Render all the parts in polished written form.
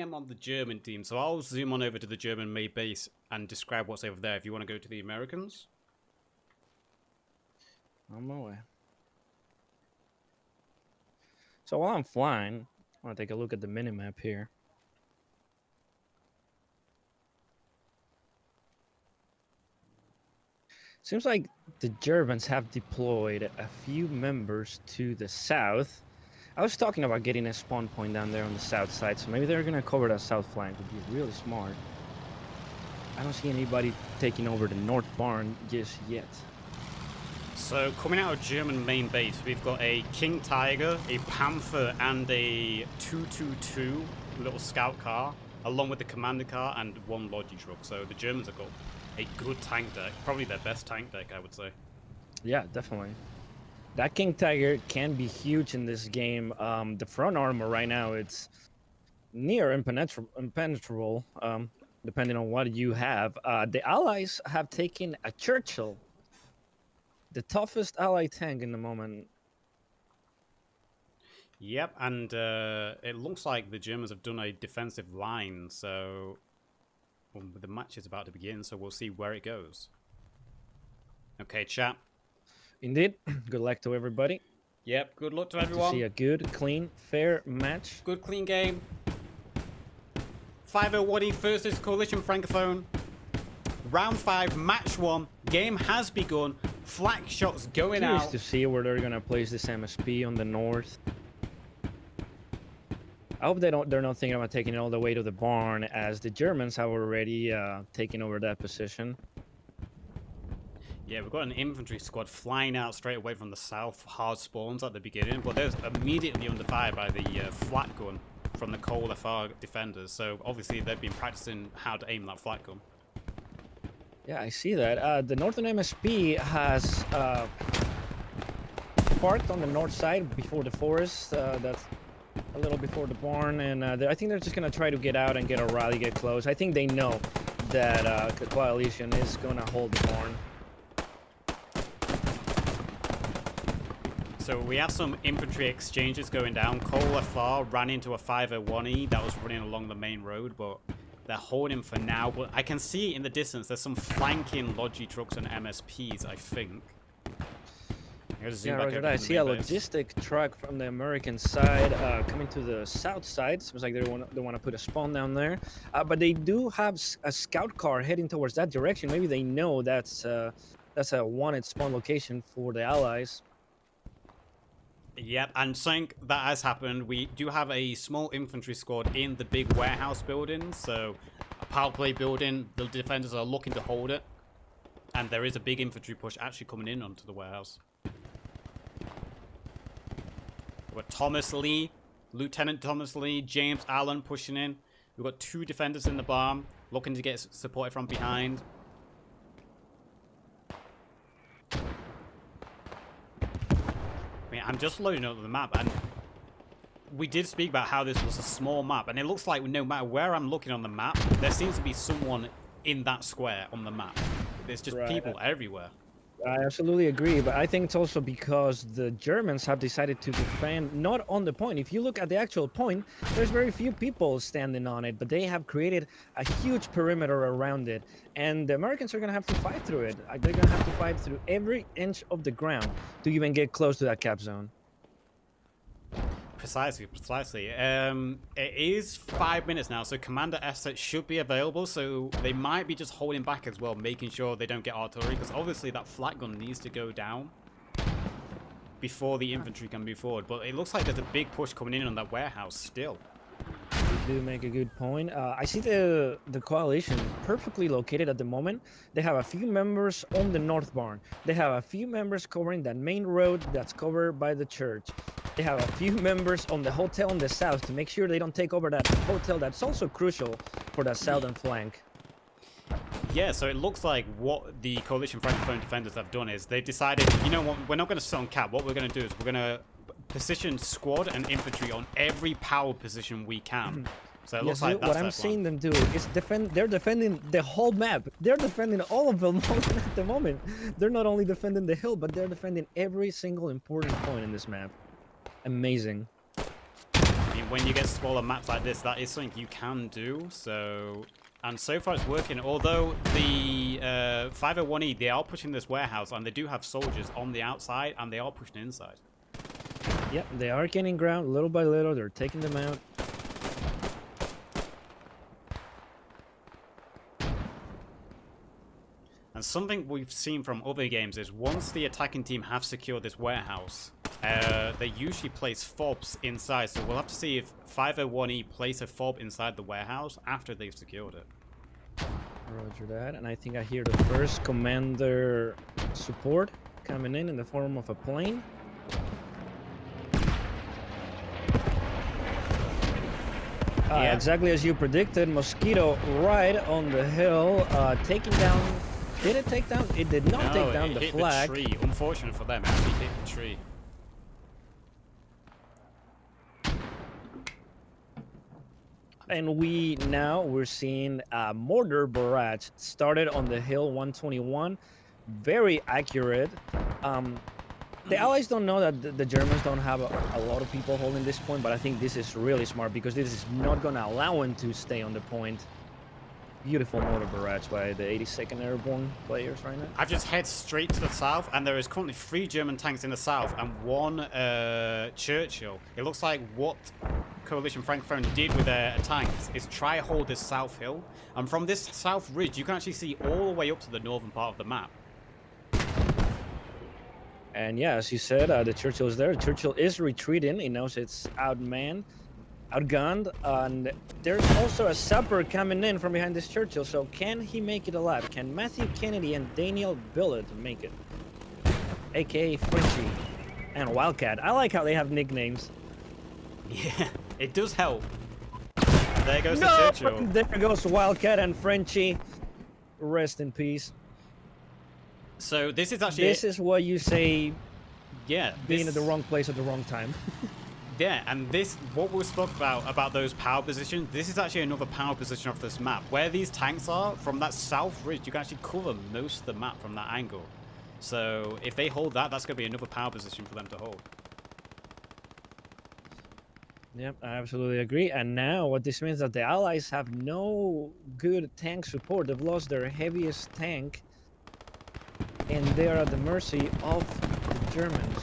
am on the German team, so I'll zoom on over to the German main base and describe what's over there if you want to go to the Americans. On my way. So while I'm flying, I want to take a look at the minimap here. Seems like the Germans have deployed a few members to the south. I was talking about getting a spawn point down there on the south side, so maybe they're going to cover that south flank. Would be really smart. I don't see anybody taking over the north barn just yet. So coming out of German main base, we've got a King Tiger, a Panther, and a 222 little scout car, along with the commander car and one Logi truck. So the Germans have got a good tank deck, probably their best tank deck, I would say. Yeah, definitely. That King Tiger can be huge in this game. The front armor right now, it's near impenetrable, depending on what you have. The Allies have taken a Churchill, the toughest ally tank in the moment. Yep, and it looks like the Germans have done a defensive line, so the match is about to begin, so we'll see where it goes. Okay, chat. Indeed. Good luck to everybody. Yep, good luck to everyone. To see a good, clean, fair match. Good, clean game. 501E versus Coalition Francophone. Round 5, match 1. Game has begun. Flak shots going out. Curious to see where they're going to place this MSP on the north. I hope they're not thinking about taking it all the way to the barn, as the Germans have already taken over that position. Yeah, we've got an infantry squad flying out straight away from the south hard spawns at the beginning, but they're immediately under fire by the flat gun from the Cole FR defenders. So obviously they've been practicing how to aim that flat gun. Yeah, I see that. The northern MSP has parked on the north side before the forest. That's a little before the barn, and I think they're just gonna try to get out and get a rally, get close. I think they know that the Coalition is gonna hold the barn. So we have some infantry exchanges going down. Cole FR ran into a 501E that was running along the main road, but they're holding for now. But I can see in the distance there's some flanking Logi trucks and MSPs, I think. Yeah, Roger that. I see a logistic truck from the American side coming to the south side. Seems like they want to put a spawn down there. But they do have a scout car heading towards that direction. Maybe they know that's a wanted spawn location for the Allies. Yep, and something that has happened, we do have a small infantry squad in the big warehouse building, so a power play building, the defenders are looking to hold it, and there is a big infantry push actually coming in onto the warehouse. We've got Thomas Lee, Lieutenant Thomas Lee, James Allen pushing in. We've got 2 defenders in the barn, looking to get supported from behind. I mean, I'm just loading up the map, and we did speak about how this was a small map, and it looks like no matter where I'm looking on the map, there seems to be someone in that square on the map. There's just people everywhere. I absolutely agree, but I think it's also because the Germans have decided to defend not on the point. If you look at the actual point, there's very few people standing on it, but they have created a huge perimeter around it, and the Americans are going to have to fight through it. They're going to have to fight through every inch of the ground to even get close to that cap zone. Precisely. It is 5 minutes now, so Commander assets should be available, so they might be just holding back as well, making sure they don't get artillery, because obviously that flat gun needs to go down before the infantry can move forward. But it looks like there's a big push coming in on that warehouse still. You do make a good point. I see the Coalition perfectly located at the moment. They have a few members on the north barn. They have a few members covering that main road that's covered by the church. They have a few members on the hotel on the south to make sure they don't take over that hotel. That's also crucial for that southern flank. Yeah, so it looks like what the Coalition Francophone defenders have done is they've decided, you know what, we're not going to sit on cap. What we're going to do is we're going to position squad and infantry on every power position we can. So it looks like that's what I'm seeing them do is they're defending the whole map. They're defending all of them at the moment. They're not only defending the hill, but they're defending every single important point in this map. Amazing. mean, when you get smaller maps like this, that is something you can do. So, and so far it's working. Although the 501E, they are pushing this warehouse, and they do have soldiers on the outside, and they are pushing inside. Yep, they are gaining ground little by little. They're taking them out. And something we've seen from other games is once the attacking team have secured this warehouse, they usually place fobs inside. So we'll have to see if 501E place a fob inside the warehouse after they've secured it. Roger that. And I think I hear the first commander support coming in the form of a plane. Yeah. Exactly as you predicted, Mosquito right on the hill, taking down. Did it take down? It did not take down the flag. The tree. Unfortunate for them, it actually hit the tree. And we're seeing a mortar barrage started on the hill 121, very accurate. The Allies don't know that the Germans don't have a lot of people holding this point, but I think this is really smart because this is not going to allow them to stay on the point. Beautiful mortar barrage by the 82nd Airborne players right now. I've just head straight to the south, and there is currently 3 German tanks in the south and 1 Churchill. It looks like what Coalition Francophone did with their tanks is try hold this south hill, and from this south ridge you can actually see all the way up to the northern part of the map. And yeah, as you said, the Churchill is there. Churchill is retreating. He knows it's outmanned, outgunned, and there's also a sapper coming in from behind this Churchill. So can he make it alive? Can Matthew Kennedy and Daniel Billet make it? AKA Frenchie and Wildcat. I like how they have nicknames. Yeah, it does help. There goes the Churchill. There goes Wildcat and Frenchie. Rest in peace. So this is actually... This is what you say, yeah, being at the wrong place at the wrong time. Yeah, and this, what we spoke about those power positions, this is actually another power position off this map. Where these tanks are, from that south ridge, you can actually cover most of the map from that angle. So if they hold that, that's going to be another power position for them to hold. Yep, I absolutely agree. And now what this means is that the Allies have no good tank support. They've lost their heaviest tank, and they are at the mercy of the Germans.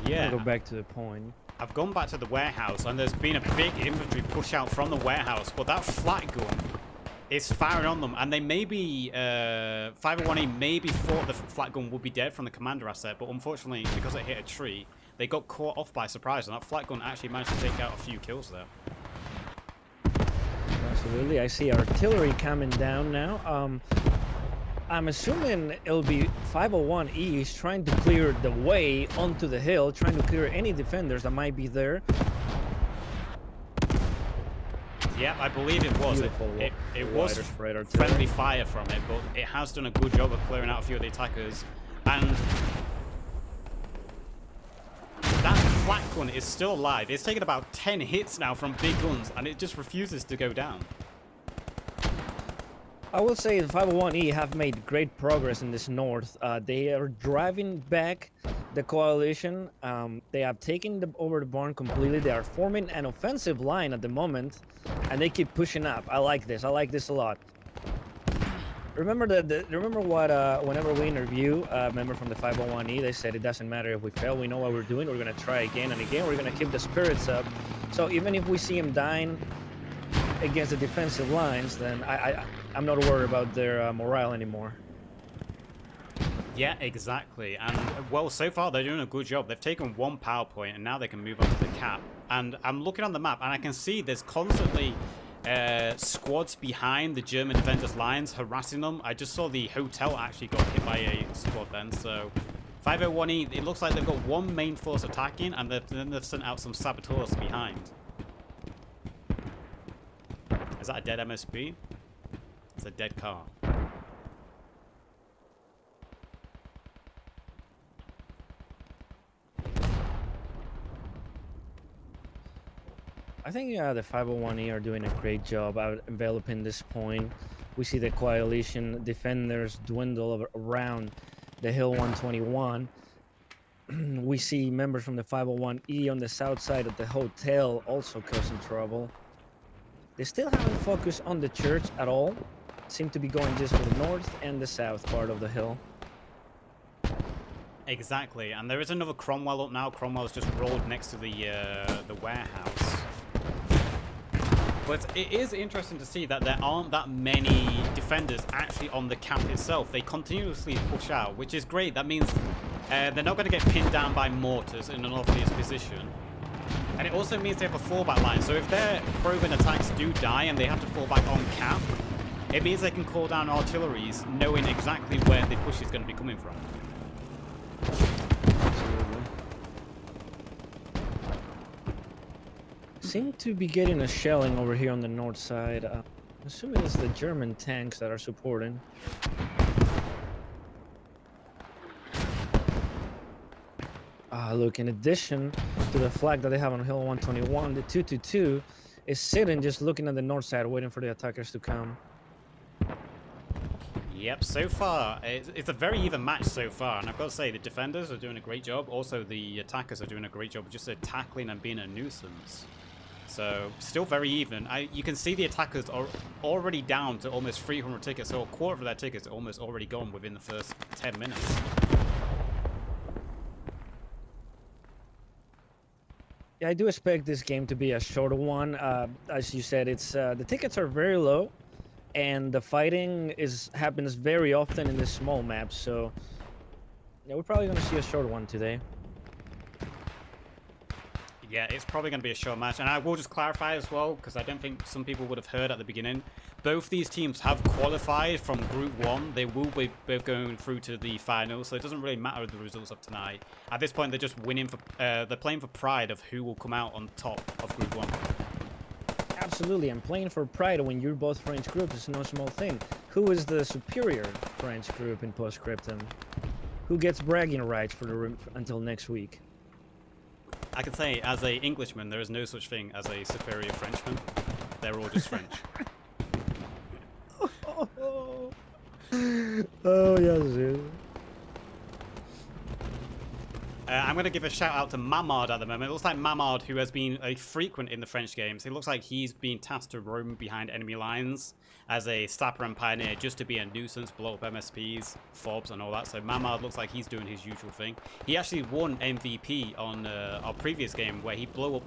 Yeah. I'll go back to the point. I've gone back to the warehouse, and there's been a big infantry push out from the warehouse, but that flat gun is firing on them, and they maybe 501E maybe thought the flat gun would be dead from the commander asset, but unfortunately, because it hit a tree, they got caught off by surprise, and that flat gun actually managed to take out a few kills there. Absolutely. I see artillery coming down now. I'm assuming it'll be 501E is trying to clear the way onto the hill, trying to clear any defenders that might be there. Yeah, I believe it was. It was friendly fire from it, but it has done a good job of clearing out a few of the attackers. And that flat gun is still alive. It's taken about 10 hits now from big guns, and it just refuses to go down. I will say the 501E have made great progress in this north. They are driving back the coalition. They have taken over the barn completely. They are forming an offensive line at the moment, and they keep pushing up. I like this. I like this a lot. Remember what whenever we interview a member from the 501E, they said it doesn't matter if we fail. We know what we're doing. We're gonna try again and again. We're gonna keep the spirits up. So even if we see them dying against the defensive lines, then I'm not worried about their morale anymore. Yeah, exactly. And well, so far they're doing a good job. They've taken 1 power point, and now they can move on to the cap. And I'm looking on the map, and I can see there's constantly squads behind the German defenders' lines harassing them. I just saw the hotel actually got hit by a squad then. So 501E, it looks like they've got 1 main force attacking, and then they've sent out some saboteurs behind. Is that a dead MSB? It's a dead car. I think the 501E are doing a great job out enveloping this point. We see the coalition defenders dwindle around the hill 121. We see members from the 501E on the south side of the hotel also causing trouble. They still haven't focused on the church at all. Seem to be going just for the north and the south part of the hill. Exactly, and there is another Cromwell up now. Cromwell's just rolled next to the warehouse. But it is interesting to see that there aren't that many defenders actually on the camp itself. They continuously push out, which is great. That means they're not going to get pinned down by mortars in an obvious position. And it also means they have a fallback line. So if their probing attacks do die and they have to fall back on camp, it means they can call down artilleries knowing exactly where the push is going to be coming from. Absolutely. Seem to be getting a shelling over here on the north side. I'm assuming it's the German tanks that are supporting. Look, in addition to the flag that they have on Hill 121, the 222 is sitting just looking at the north side, waiting for the attackers to come. Yep, so far, it's a very even match so far, and I've got to say, the defenders are doing a great job. Also, the attackers are doing a great job just tackling and being a nuisance. So, still very even. You can see the attackers are already down to almost 300 tickets, so a quarter of their tickets are almost already gone within the first 10 minutes. Yeah, I do expect this game to be a shorter one. As you said, it's the tickets are very low, and the fighting happens very often in this small map. So, yeah, we're probably gonna see a short one today. Yeah, it's probably going to be a short match. And I will just clarify as well, because I don't think some people would have heard at the beginning. Both these teams have qualified from Group 1. They will be both going through to the final, so it doesn't really matter the results of tonight. At this point, they're just winning for... they're playing for pride of who will come out on top of Group 1. Absolutely, and playing for pride when you're both French groups is no small thing. Who is the superior French group in Scriptum? Who gets bragging rights for until next week? I can say, as an Englishman, there is no such thing as a superior Frenchman. They're all just French. Oh, yes. I'm going to give a shout out to Mamard at the moment. It looks like Mamard, who has been a frequent in the French games, it looks like he's been tasked to roam behind enemy lines as a sapper and pioneer just to be a nuisance, blow up MSPs, fobs and all that. So Mamard looks like he's doing his usual thing. He actually won MVP on our previous game where he blew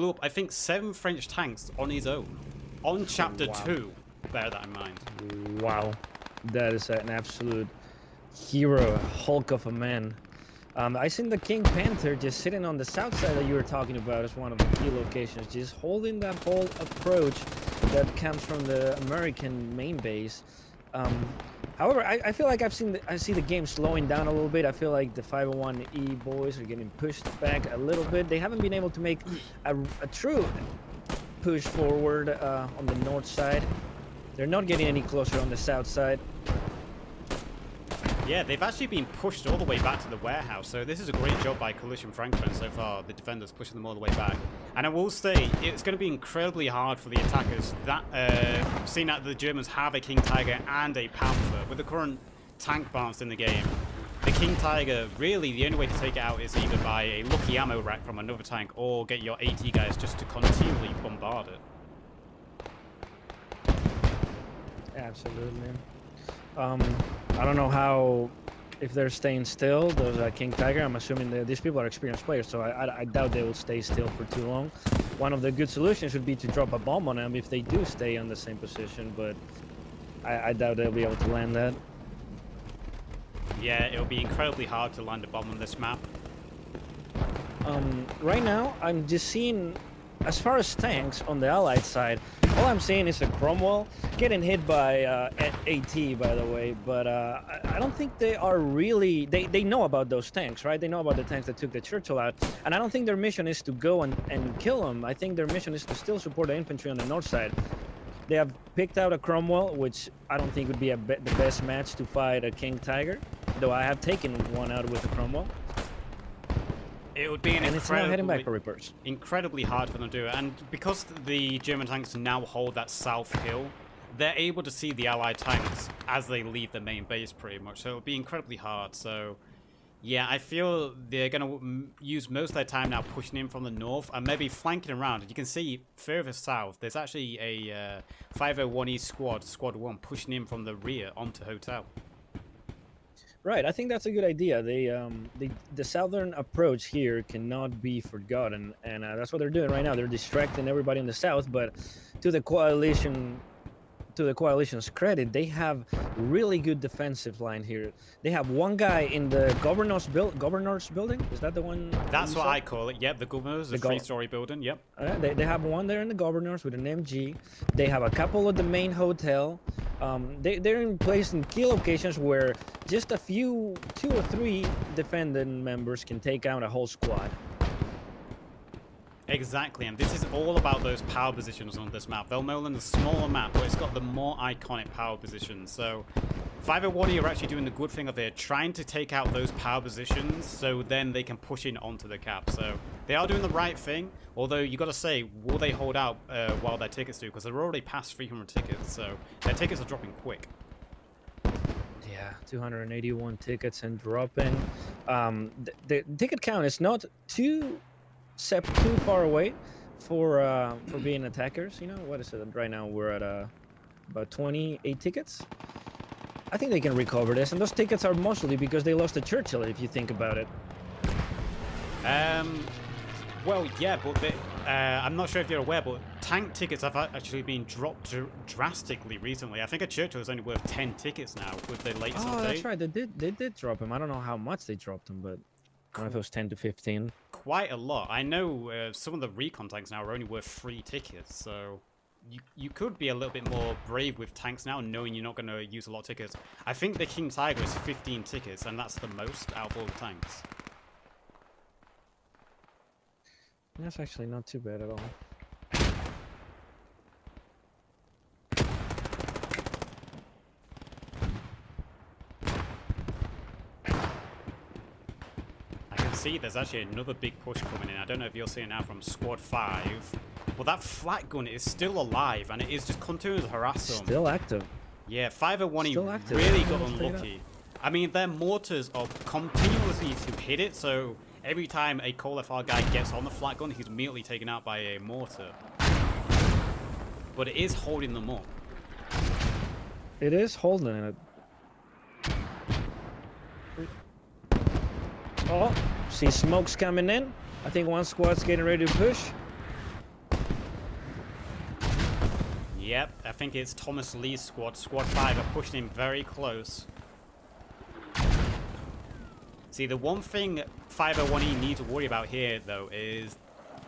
up I think 7 French tanks on his own on chapter 2. Bear that in mind. Wow, that is an absolute hero, a Hulk of a man. I seen the King Panther just sitting on the south side that you were talking about as one of the key locations, just holding that whole approach that comes from the American main base. However, I feel like I see the game slowing down a little bit. I feel like the 501E boys are getting pushed back a little bit. They haven't been able to make a true push forward on the north side. They're not getting any closer on the south side. Yeah, they've actually been pushed all the way back to the warehouse, so this is a great job by Coalition Francophone so far, the defenders pushing them all the way back. And I will say, it's going to be incredibly hard for the attackers, seeing that the Germans have a King Tiger and a Panther. With the current tank balance in the game, the King Tiger, really the only way to take it out is either by a lucky ammo rack from another tank, or get your AT guys just to continually bombard it. Absolutely. I don't know how, if they're staying still, those King Tiger. I'm assuming that these people are experienced players, so I doubt they will stay still for too long. One of the good solutions would be to drop a bomb on them if they do stay on the same position, but I doubt they'll be able to land that. Yeah, it'll be incredibly hard to land a bomb on this map. Right now, I'm just seeing, as far as tanks on the Allied side, all I'm seeing is a Cromwell getting hit by AT, by the way, but I don't think they are really... They know about those tanks, right? They know about the tanks that took the Churchill out, and I don't think their mission is to go and kill them. I think their mission is to still support the infantry on the north side. They have picked out a Cromwell, which I don't think would be the best match to fight a King Tiger, though I have taken one out with a Cromwell. It would be an incredibly hard for them to do it. And because the German tanks now hold that south hill, they're able to see the Allied tanks as they leave the main base pretty much. So it would be incredibly hard. So Yeah, I feel they're going to use most of their time now pushing in from the north and maybe flanking around. You can see further south, there's actually a 501E squad, Squad 1, pushing in from the rear onto Hotel. Right, I think that's a good idea. The southern approach here cannot be forgotten, and that's what they're doing right now. They're distracting everybody in the south, but to the coalition's credit, they have really good defensive line here. They have one guy in the governor's building. Is that the one? That's what I call it. Yep, the governor's, the three-story building. Yep. They have one there in the governor's with an MG. They have a couple at the main hotel. They're in place in key locations where just a few, 2 or 3 defendant members can take out a whole squad. Exactly, and this is all about those power positions on this map. Velmolen is a smaller map, but it's got the more iconic power positions. So 501E are actually doing the good thing of they're trying to take out those power positions so then they can push in onto the cap. So they are doing the right thing, although you got to say, will they hold out while their tickets do? Because they're already past 300 tickets, so their tickets are dropping quick. Yeah, 281 tickets and dropping. The ticket count is not too far away for being attackers. You know, what is it right now? We're at about 28 tickets. I think they can recover this, and those tickets are mostly because they lost to Churchill, if you think about it. Well, yeah, but I'm not sure if you're aware, but tank tickets have actually been dropped drastically recently. I think a Churchill is only worth 10 tickets now with the latest update. Oh, that's right. They did drop him. I don't know how much they dropped him, but I don't know if it was 10 to 15. Quite a lot. I know some of the recon tanks now are only worth 3 tickets, so you could be a little bit more brave with tanks now, knowing you're not going to use a lot of tickets. I think the King Tiger is 15 tickets, and that's the most out of all the tanks. That's actually not too bad at all. See, there's actually another big push coming in. I don't know if you're seeing it now from Squad 5. Well, that flat gun is still alive, and it is just continuing to harass them. Still active. Yeah, 501E really got unlucky. I mean, their mortars are continuously to hit it, so every time a Call FR guy gets on the flat gun, he's immediately taken out by a mortar. But it is holding them up. It is holding it. Oh, see smokes coming in. I think one squad's getting ready to push. Yep, I think it's Thomas Lee's squad. Squad 5 are pushing him very close. See, the one thing 501E need to worry about here, though, is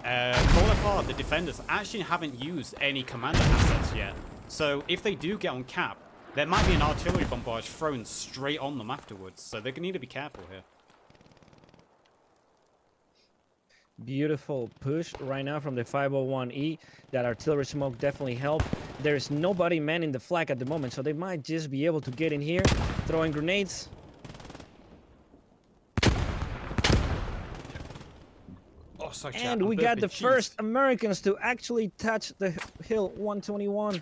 Call the defenders actually haven't used any commander assets yet. So if they do get on cap, there might be an artillery bombardment thrown straight on them afterwards. So they're going to need to be careful here. Beautiful push right now from the 501E. That artillery smoke definitely helped. There's nobody manning the flag at the moment, so they might just be able to get in here, throwing grenades. Oh, sorry, chat. And we got the first Americans to actually touch the Hill 121.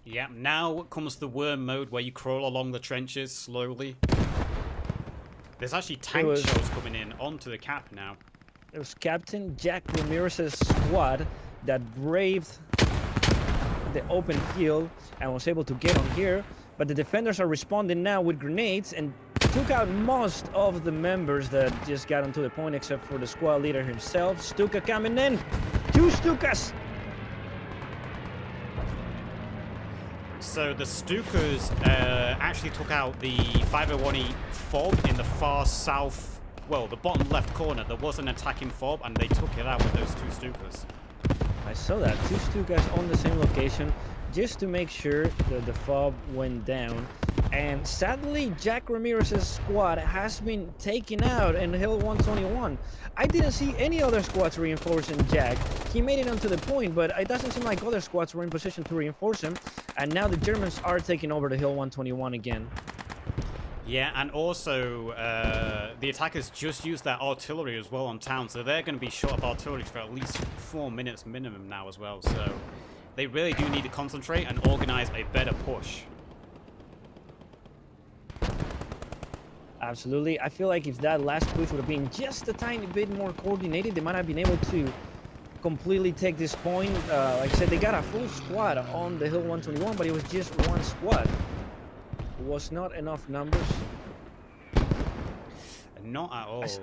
Yeah, now comes the worm mode where you crawl along the trenches slowly. There's actually tank shells coming in onto the cap now. It was Captain Jack Ramirez's squad that braved the open field and was able to get on here. But the defenders are responding now with grenades and took out most of the members that just got onto the point, except for the squad leader himself. Stuka coming in. 2 Stukas. So the Stukas actually took out the 501E fob in the far south, well, the bottom left corner. There was an attacking fob, and they took it out with those 2 Stukas. I saw that. 2 Stukas on the same location, just to make sure that the fob went down. And sadly, Jack Ramirez's squad has been taken out in Hill 121. I didn't see any other squads reinforcing Jack. He made it onto the point, but it doesn't seem like other squads were in position to reinforce him. And now the Germans are taking over the Hill 121 again. Yeah, and also the attackers just used their artillery as well on town, so they're going to be short of artillery for at least 4 minutes minimum now as well. So they really do need to concentrate and organize a better push. Absolutely. I feel like if that last push would have been just a tiny bit more coordinated, they might have been able to completely take this point. Like I said, they got a full squad on the Hill 121, but it was just one squad. It was not enough numbers. Not at all. It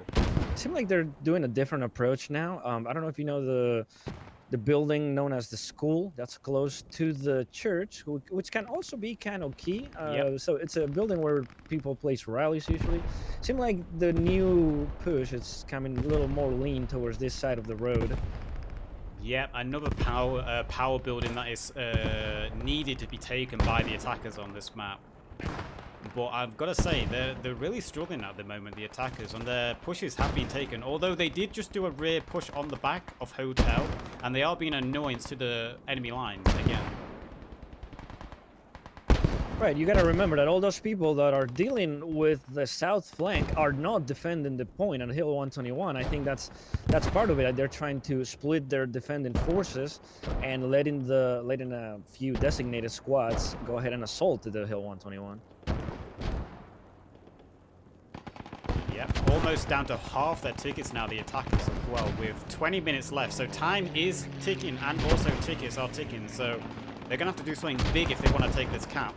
seems like they're doing a different approach now. I don't know if you know the building known as the school that's close to the church, which can also be kind of key. Yep. So it's a building where people place rallies usually. Seems like the new push is coming a little more lean towards this side of the road. Yep, another power building that is needed to be taken by the attackers on this map. But I've got to say, they're really struggling at the moment, the attackers, and their pushes have been taken. Although they did just do a rear push on the back of Hotel, and they are being an annoyance to the enemy lines again. Right, you gotta remember that all those people that are dealing with the south flank are not defending the point on Hill 121. I think that's part of it. They're trying to split their defending forces and letting a few designated squads go ahead and assault the Hill 121. Yep, almost down to half their tickets now, the attackers as well, with 20 minutes left. So time is ticking, and also tickets are ticking. So they're going to have to do something big if they want to take this cap.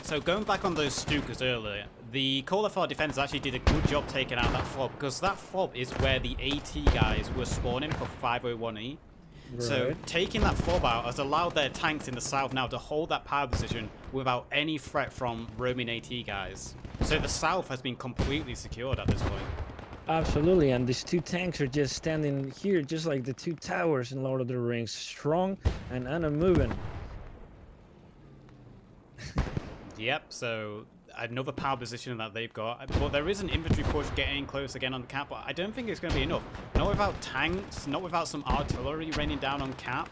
So going back on those Stukas earlier, the Cauliflower defenders actually did a good job taking out that fob, because that fob is where the AT guys were spawning for 501E. Right. So taking that fob out has allowed their tanks in the south now to hold that power position without any threat from roaming AT guys. So the south has been completely secured at this point. Absolutely, and these two tanks are just standing here just like the two towers in Lord of the Rings, strong and unmoving. Yep, so another power position that they've got. But there is an infantry push getting close again on the cap, but I don't think it's going to be enough. Not without tanks, not without some artillery raining down on cap.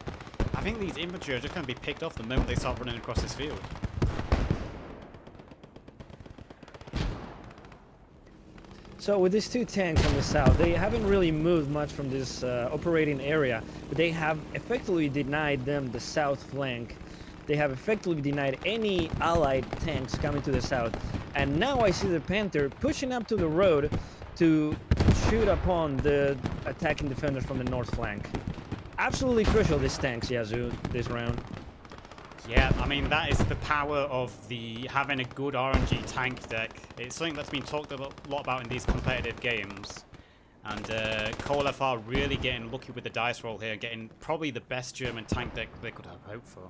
I think these infantry are just going to be picked off the moment they start running across this field. So with these two tanks on the south, they haven't really moved much from this operating area, but they have effectively denied them the south flank. They have effectively denied any allied tanks coming to the south. And now I see the Panther pushing up to the road to shoot upon the attacking defenders from the north flank. Absolutely crucial, these tanks, Yazoo, this round. Yeah, I mean, that is the power of having a good RNG tank deck. It's something that's been talked a lot about in these competitive games. And Koloff are really getting lucky with the dice roll here, getting probably the best German tank deck they could have hoped for.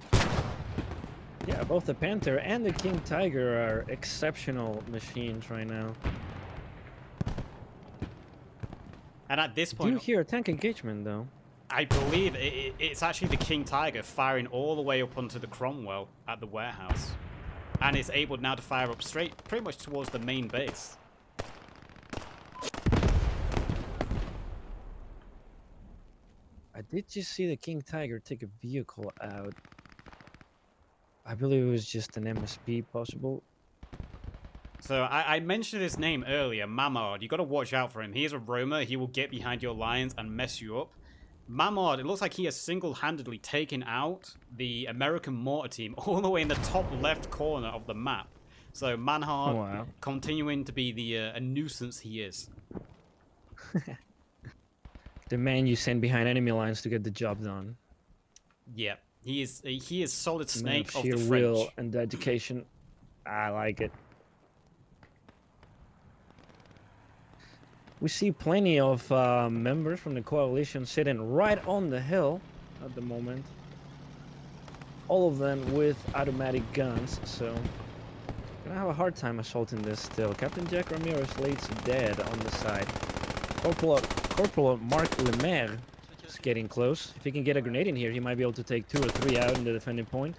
Yeah, both the Panther and the King Tiger are exceptional machines right now. And at this point, do you hear a tank engagement though? I believe it's actually the King Tiger firing all the way up onto the Cromwell at the warehouse. And it's able now to fire up straight, pretty much towards the main base. I did just see the King Tiger take a vehicle out. I believe it was just an MSP possible. So I mentioned his name earlier, Mamard. You got to watch out for him. He is a roamer. He will get behind your lines and mess you up. Mamard, it looks like he has single-handedly taken out the American mortar team all the way in the top left corner of the map. So Manhard, wow, continuing to be the a nuisance he is. The man you send behind enemy lines to get the job done. Yeah, he is solid snake of sheer the French. will and dedication. I like it. We see plenty of members from the coalition sitting right on the hill at the moment. All of them with automatic guns, so gonna have a hard time assaulting this still. Captain Jack Ramirez lays dead on the side. Corporal Mark Lemaire is getting close. If he can get a grenade in here, he might be able to take 2 or 3 out in the defending point.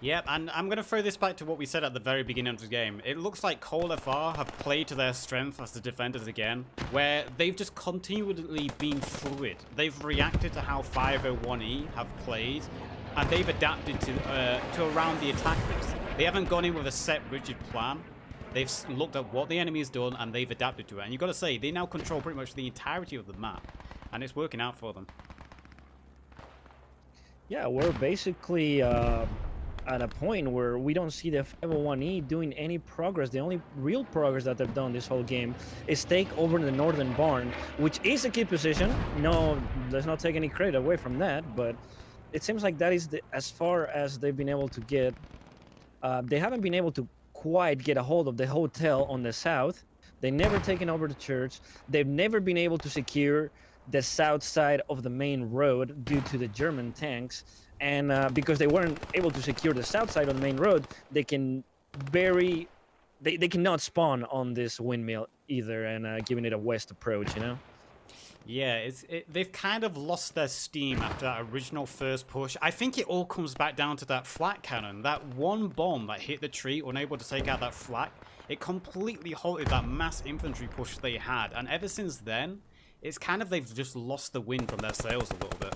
Yep, and I'm going to throw this back to what we said at the very beginning of the game. It looks like KOLFR have played to their strength as the defenders again, where they've just continually been fluid. They've reacted to how 501E have played, and they've adapted to around the attackers. They haven't gone in with a set, rigid plan. They've looked at what the enemy's done and they've adapted to it. And you've got to say, they now control pretty much the entirety of the map. And it's working out for them. Yeah, we're basically at a point where we don't see the 501E doing any progress. The only real progress that they've done this whole game is take over the northern barn, which is a key position. No, let's not take any credit away from that, but it seems like that is as far as they've been able to get. They haven't been able to quite get a hold of the hotel on the south. They've never taken over the church. They've never been able to secure the south side of the main road due to the German tanks. And because they weren't able to secure the south side of the main road, they cannot spawn on this windmill either, and giving it a west approach, you know? Yeah, they've kind of lost their steam after that original first push. I think it all comes back down to that flak cannon. That one bomb that hit the tree, unable to take out that flak, it completely halted that mass infantry push they had. And ever since then, it's kind of they've just lost the wind from their sails a little bit.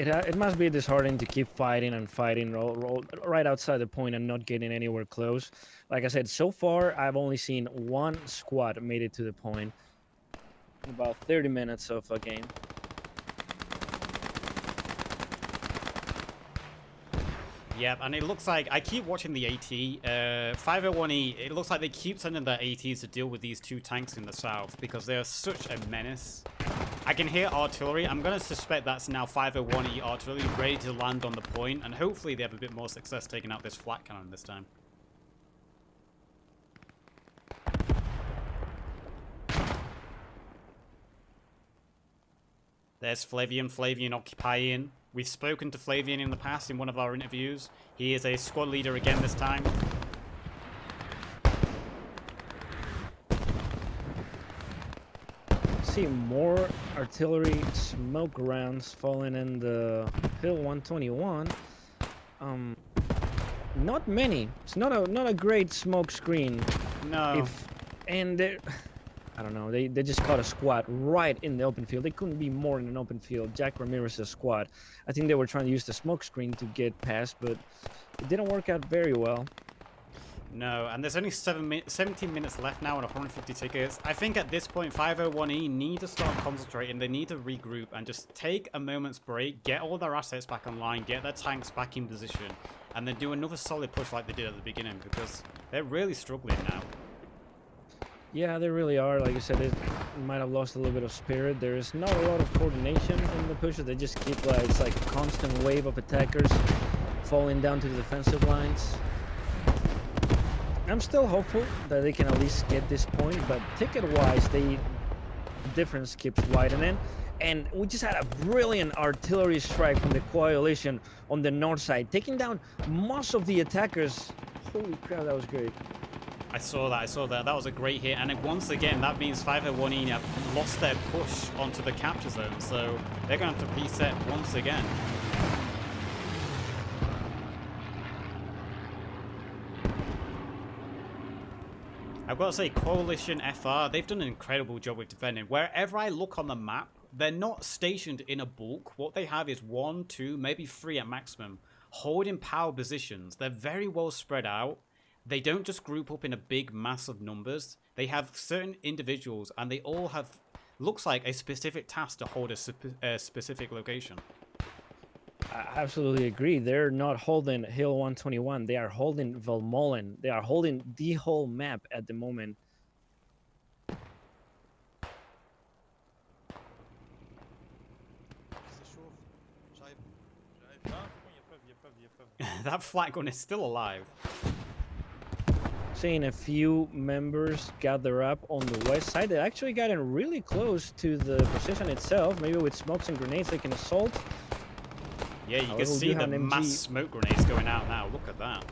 It must be disheartening to keep fighting and fighting right outside the point and not getting anywhere close. Like I said, so far I've only seen one squad made it to the point in about 30 minutes of a game. Yep, and it looks like, I keep watching the AT, 501E, it looks like they keep sending their ATs to deal with these two tanks in the south because they're such a menace. I can hear artillery. I'm going to suspect that's now 501E artillery ready to land on the point, and hopefully they have a bit more success taking out this flat cannon this time. There's Flavian occupying. We've spoken to Flavian in the past in one of our interviews. He is a squad leader again this time. See more artillery smoke rounds falling in the Hill 121. Not many. It's not a great smoke screen. No. I don't know. They just caught a squad right in the open field. They couldn't be more in an open field. Jack Ramirez's squad. I think they were trying to use the smoke screen to get past, but it didn't work out very well. No, and there's only 17 minutes left now and 150 tickets. I think at this point, 501E need to start concentrating. They need to regroup and just take a moment's break, get all their assets back online, get their tanks back in position, and then do another solid push like they did at the beginning, because they're really struggling now. Yeah, they really are. Like I said, they might have lost a little bit of spirit. There is not a lot of coordination in the pushes. They just keep it's like a constant wave of attackers falling down to the defensive lines. I'm still hopeful that they can at least get this point, but ticket-wise, the difference keeps widening. And we just had a brilliant artillery strike from the Coalition on the north side, taking down most of the attackers. Holy crap, that was great. I saw that. That was a great hit. And once again, that means 501E have lost their push onto the capture zone. So they're going to have to reset once again. I've got to say, Coalition FR, they've done an incredible job with defending. Wherever I look on the map, they're not stationed in a bulk. What they have is 1, 2, maybe 3 at maximum, holding power positions. They're very well spread out. They don't just group up in a big mass of numbers. They have certain individuals, and they all have, looks like, a specific task to hold a specific location. I absolutely agree. They're not holding Hill 121. They are holding Valmolen. They are holding the whole map at the moment. That flat gun is still alive. Seeing a few members gather up on the west side. They actually gotten really close to the position itself. Maybe with smokes and grenades they can assault. Yeah, you can see the mass smoke grenades going out now. Look at that.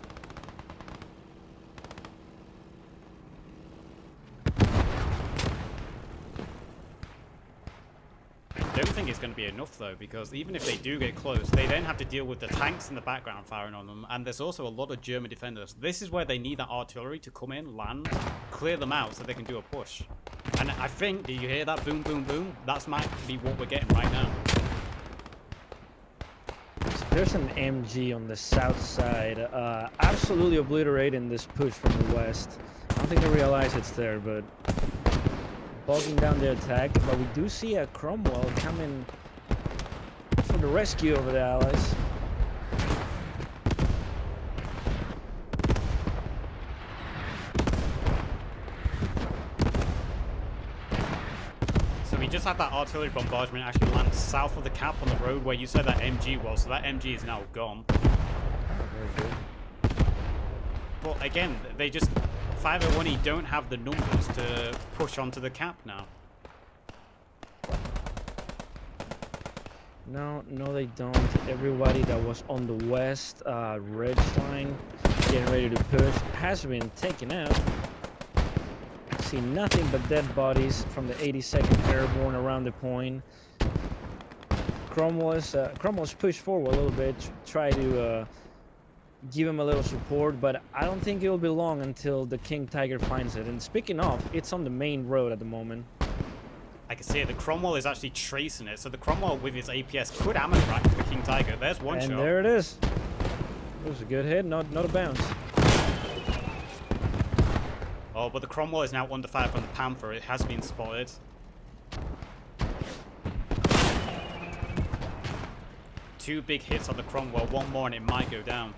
I don't think it's going to be enough though, because even if they do get close, they then have to deal with the tanks in the background firing on them, and there's also a lot of German defenders. This is where they need that artillery to come in, land, clear them out so they can do a push. And I think, do you hear that boom, boom, boom? That might be what we're getting right now. There's an MG on the south side, absolutely obliterating this push from the west. I don't think they realize it's there, but bogging down the attack. But we do see a Cromwell coming for the rescue of the Allies. So we just had that artillery bombardment actually land south of the cap on the road where you said that MG was, so that MG is now gone. Very good. But again, they just 501E don't have the numbers to push onto the cap now. No, they don't. Everybody that was on the west ridge line getting ready to push has been taken out. See nothing but dead bodies from the 82nd Airborne around the point. Cromwell's pushed forward a little bit, try to give him a little support, but I don't think it'll be long until the King Tiger finds it. And speaking of, it's on the main road at the moment. I can see it. The Cromwell is actually tracing it, so the Cromwell with his APS could ammo rack the King Tiger. There's one shot. And there it is. It was a good hit, not a bounce. Oh, but the Cromwell is now under fire from the Panther. It has been spotted. Two big hits on the Cromwell. One more and it might go down.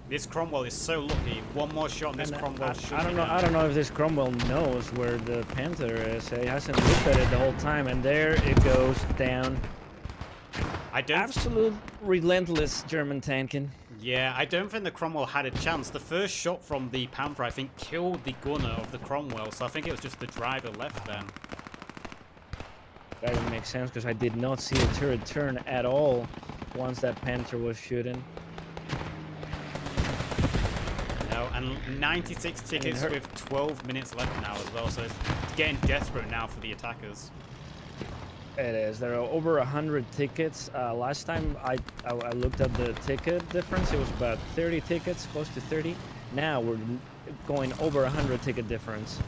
This Cromwell is so lucky. One more shot and this Cromwell should I don't know if this Cromwell knows where the Panther is. He hasn't looked at it the whole time, and there it goes down. Absolute relentless German tanking. Yeah, I don't think the Cromwell had a chance. The first shot from the Panther, I think, killed the gunner of the Cromwell, so I think it was just the driver left then. That would make sense, because I did not see a turret turn at all once that Panther was shooting. No, and 96 tickets with 12 minutes left now as well, so it's getting desperate now for the attackers. It is. There are over 100 tickets. Last time I looked at the ticket difference, it was about 30 tickets, close to 30. Now we're going over 100 ticket difference.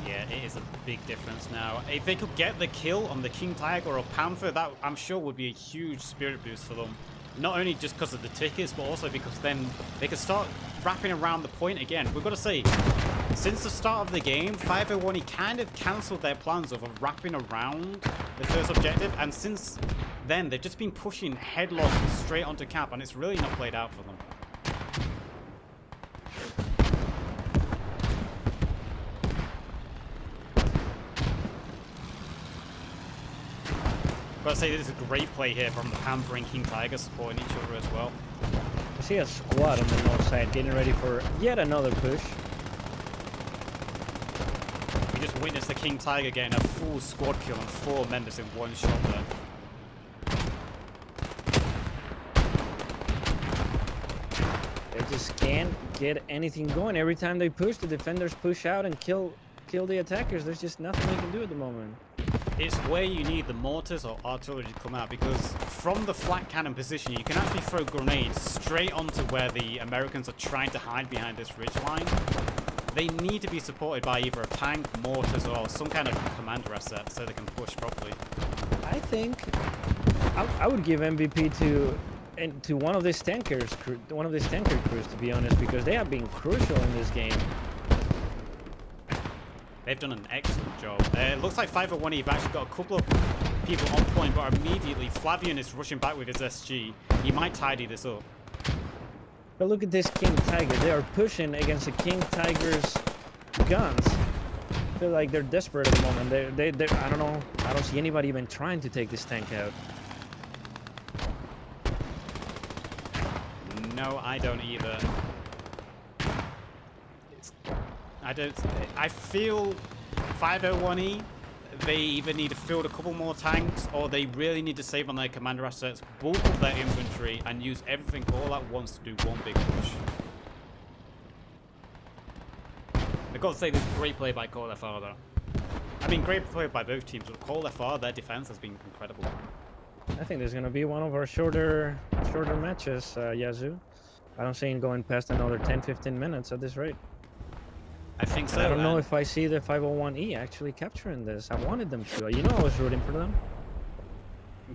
Yeah, it is a big difference now. If they could get the kill on the King Tiger or Panther, that I'm sure would be a huge spirit boost for them. Not only just because of the tickets, but also because then they could start wrapping around the point again. We've got to say, since the start of the game, 501E kind of cancelled their plans of wrapping around the first objective, and since then, they've just been pushing headlong straight onto cap, and it's really not played out for them. I've got to say, this is a great play here from the Panther and King Tiger supporting each other as well. I see a squad on the north side getting ready for yet another push. We just witnessed the King Tiger getting a full squad kill and 4 members in one shot there. They just can't get anything going. Every time they push, the defenders push out and kill the attackers. There's just nothing they can do at the moment. It's where you need the mortars or artillery to come out, because from the flat cannon position, you can actually throw grenades straight onto where the Americans are trying to hide behind this ridge line. They need to be supported by either a tank, mortars, or some kind of commander asset so they can push properly. I think I would give MVP to one of these tanker crews, to be honest, because they have been crucial in this game. They've done an excellent job. It looks like 501E have actually got a couple of people on point, but immediately Flavian is rushing back with his SG. He might tidy this up. But look at this King Tiger. They are pushing against the King Tiger's guns. I feel like they're desperate at the moment. I don't know. I don't see anybody even trying to take this tank out. No, I don't either. I feel 501E, they either need to field a couple more tanks, or they really need to save on their commander assets, bulk up their infantry, and use everything all at once to do one big push. I've got to say, this is great play by Call FR though. I mean, great play by both teams, but Call FR, their defense has been incredible. I think this is gonna be one of our shorter matches, Yazoo. I don't see it going past another 10-15 minutes at this rate. I think so. I don't know if I see the 501E actually capturing this. I wanted them to. You know, I was rooting for them.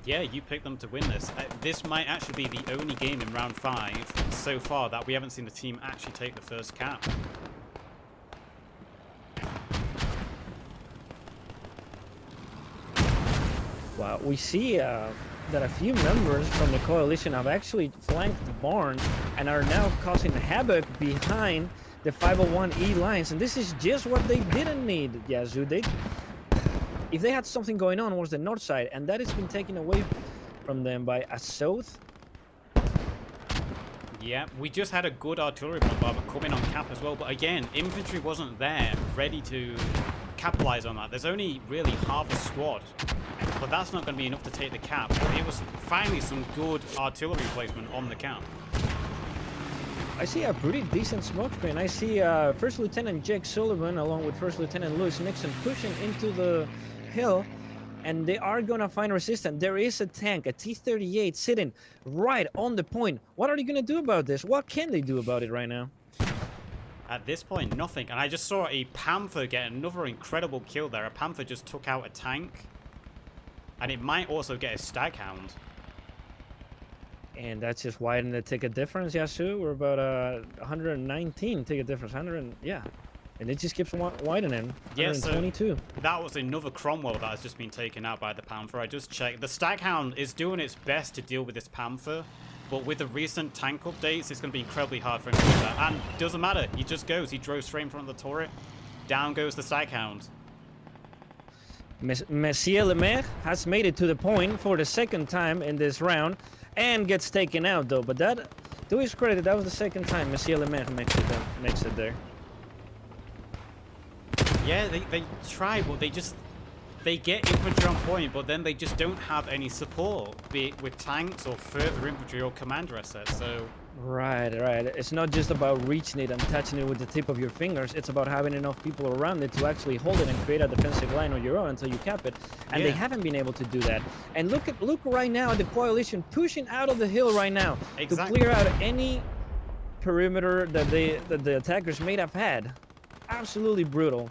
Yeah, you picked them to win this. This might actually be the only game in round 5 so far that we haven't seen the team actually take the first cap. Well, we see that a few members from the coalition have actually flanked the barn and are now causing havoc behind the 501E lines, and this is just what they didn't need, Yazoo. If they had something going on, was the north side, and that has been taken away from them by a south. Yeah, we just had a good artillery bombardment coming on cap as well, but again, infantry wasn't there ready to capitalize on that. There's only really half a squad, but that's not going to be enough to take the cap. But it was finally some good artillery placement on the cap. I see a pretty decent smoke screen. I see First Lieutenant Jake Sullivan along with First Lieutenant Lewis Nixon pushing into the hill, and they are gonna find resistance. There is a tank, a T-38, sitting right on the point. What are they gonna do about this? What can they do about it right now? At this point, nothing. And I just saw a Panther get another incredible kill there. A Panther just took out a tank, and it might also get a Staghound. And that's just widening the ticket difference, Yasu. We're about 119 ticket difference. Yeah. And it just keeps widening. Yeah, 122. so that was another Cromwell that has just been taken out by the Panther. I just checked. The Staghound is doing its best to deal with this Panther, but with the recent tank updates, it's going to be incredibly hard for him to do that. And doesn't matter. He just goes. He drove straight in front of the turret. Down goes the Staghound. Monsieur Lemaire has made it to the point for the second time in this round and gets taken out, though. But that, to his credit, that was the second time Monsieur Lemaire makes it there. Yeah, they try, but they get infantry on point, but then they just don't have any support, be it with tanks or further infantry or commander assets, so... Right. It's not just about reaching it and touching it with the tip of your fingers. It's about having enough people around it to actually hold it and create a defensive line on your own until you cap it. And they haven't been able to do that. And look right now at the coalition pushing out of the hill right now to clear out any perimeter that the attackers may have had. Absolutely brutal.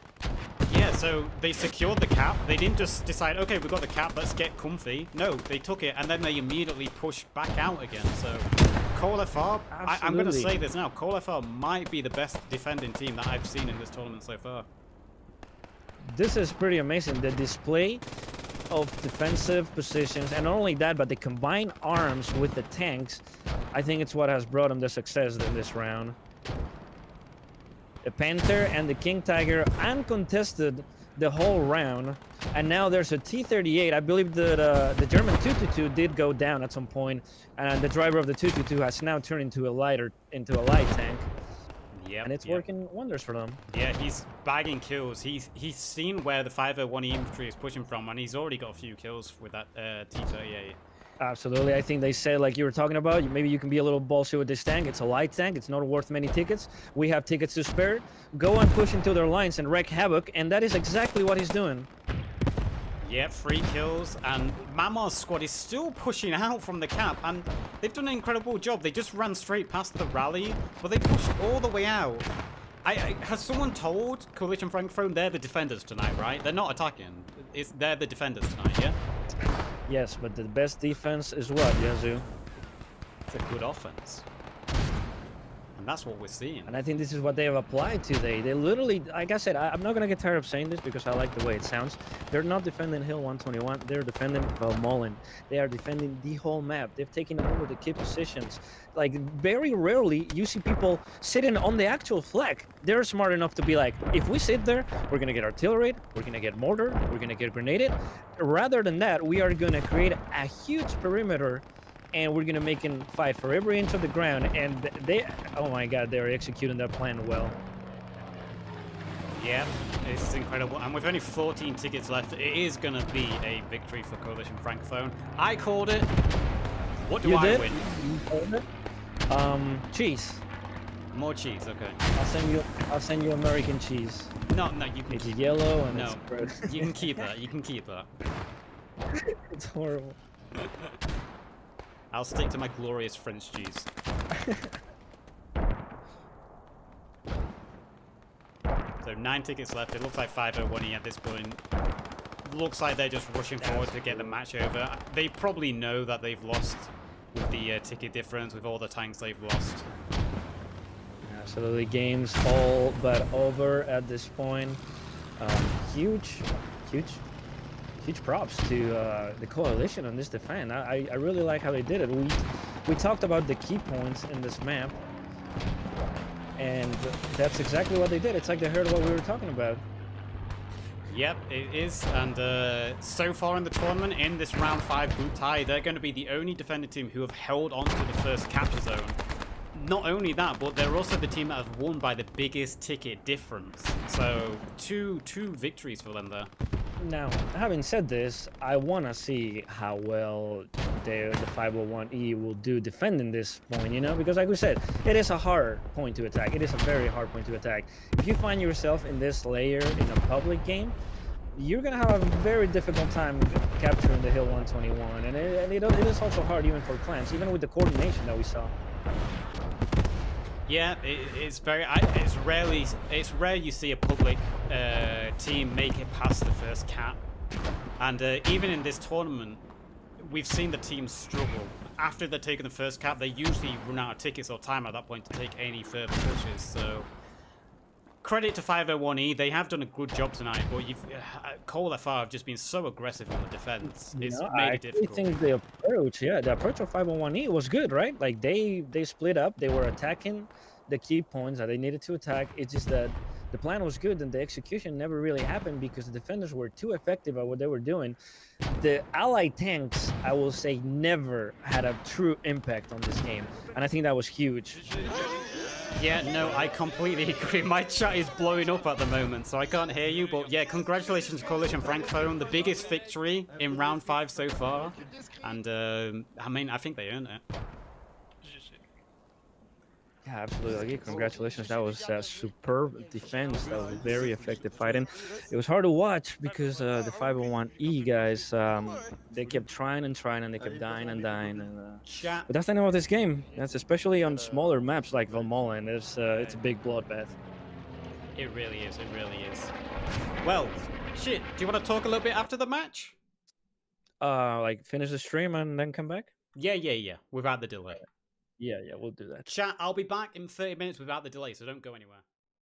Yeah, so they secured the cap. They didn't just decide, okay, we've got the cap, let's get comfy. No, they took it, and then they immediately pushed back out again. So, CoalFR, I'm going to say this now, CoalFR might be the best defending team that I've seen in this tournament so far. This is pretty amazing. The display of defensive positions, and not only that, but the combined arms with the tanks, I think it's what has brought them the success in this round. The Panther and the King Tiger uncontested the whole round, and now there's a T-38. I believe that the German 222 did go down at some point, and the driver of the 222 has now turned into a light tank. Yeah, and it's working wonders for them. Yeah, he's bagging kills. He's seen where the 501E infantry is pushing from, and he's already got a few kills with that T-38. Absolutely. I think they said, like you were talking about, maybe you can be a little bullshit with this tank. It's a light tank. It's not worth many tickets. We have tickets to spare. Go and push into their lines and wreak havoc, and that is exactly what he's doing. Yeah, 3 kills, and Mamar's squad is still pushing out from the cap, and they've done an incredible job. They just ran straight past the rally, but they pushed all the way out. Has someone told Coalition Francophone they're the defenders tonight, right? They're not attacking. They're the defenders tonight, yeah? Yes, but the best defense is what, Yazoo? It's a good offense. And that's what we're seeing. And I think this is what they have applied today. They literally, like I said, I'm not going to get tired of saying this because I like the way it sounds. They're not defending Hill 121. They're defending Valmolen. They are defending the whole map. They've taken over the key positions. Like, very rarely you see people sitting on the actual flag. They're smart enough to be like, if we sit there, we're going to get artillery, we're going to get mortar, we're going to get grenaded. Rather than that, we are going to create a huge perimeter, and we're going to make him fight for every inch of the ground. And they, oh my god, they're executing that plan well. Yeah, it's incredible. And with only 14 tickets left, it is going to be a victory for Coalition Francophone. I called it. What do I win? You called it? Cheese. More cheese, okay. I'll send you American cheese. No, you can It's keep yellow and no. it's red. You can keep that. You can keep that. It's horrible. I'll stick to my glorious French cheese. So 9 tickets left. It looks like 501E at this point. Looks like they're just rushing forward to get the match over. They probably know that they've lost with the ticket difference, with all the tanks they've lost. Absolutely, game's all but over at this point. Huge props to the Coalition on this defense. I really like how they did it. We talked about the key points in this map, and that's exactly what they did. It's like they heard what we were talking about. Yep, it is. And so far in the tournament, in this round 5 group tie, they're going to be the only defending team who have held on to the first capture zone. Not only that, but they're also the team that have won by the biggest ticket difference. So two victories for them there. Now, having said this, I want to see how well the 501E will do defending this point, you know, because like we said, it is a hard point to attack. It is a very hard point to attack. If you find yourself in this layer in a public game, you're going to have a very difficult time capturing the Hill 121. And it is also hard even for clans, even with the coordination that we saw. Yeah, it's rare you see a public team make it past the first cap, and even in this tournament, we've seen the teams struggle. After they've taken the first cap, they usually run out of tickets or time at that point to take any further pushes. So, credit to 501E, they have done a good job tonight. But Cole FR have just been so aggressive on the defense. It's made it difficult. I think the approach of 501E was good, right? Like they split up, they were attacking the key points that they needed to attack. It's just that the plan was good and the execution never really happened because the defenders were too effective at what they were doing. The allied tanks, I will say, never had a true impact on this game, and I think that was huge. Yeah, no, I completely agree. My chat is blowing up at the moment, so I can't hear you. But yeah, congratulations, Coalition Francophone. The biggest victory in round 5 so far. And I mean, I think they earned it. Yeah, absolutely. Congratulations. That was a superb defense. That was very effective fighting. It was hard to watch because the 501E guys, they kept trying and trying, and they kept dying and dying. And, but that's the name of this game. That's especially on smaller maps like Valmolen. It's a big bloodbath. It really is. It really is. Well, shit. Do you want to talk a little bit after the match? Like finish the stream and then come back? Yeah. Without the delay. Yeah, we'll do that. Chat, I'll be back in 30 minutes without the delay, so don't go anywhere.